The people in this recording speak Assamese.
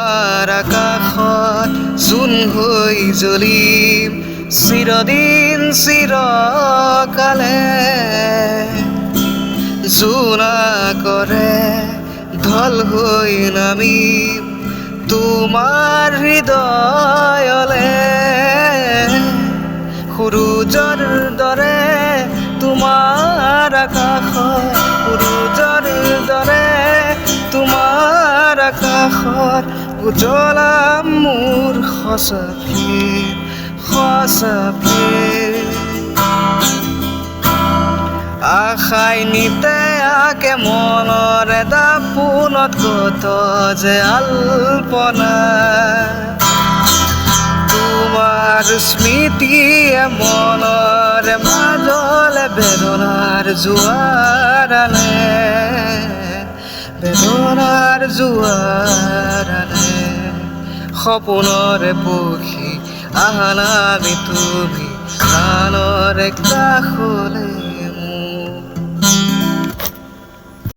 তোমাৰ আকাশত জোন হৈ জ্বলিম চিৰদিন চিৰকালে জোনা কৰে ঢল হৈ নামিম তোমাৰ হৃদয়লে সূৰুজৰ দৰে তোমাৰ আকাশত সূৰুজৰ দৰে তোমাৰ আকাশত উজ্বলাম মোৰ সঁচাকে সঁচাকে আশাই নিতে আকে মনৰ দাপোনত কত যে আলপনা তোমাৰ স্মৃতিয়ে মনৰ মাজলে বেদনাৰ জোৱাৰ আনে বেদনাৰ জোৱাৰ আনে সপোনৰে পক্ষী আহানামি তুমি কাণৰে কাষলে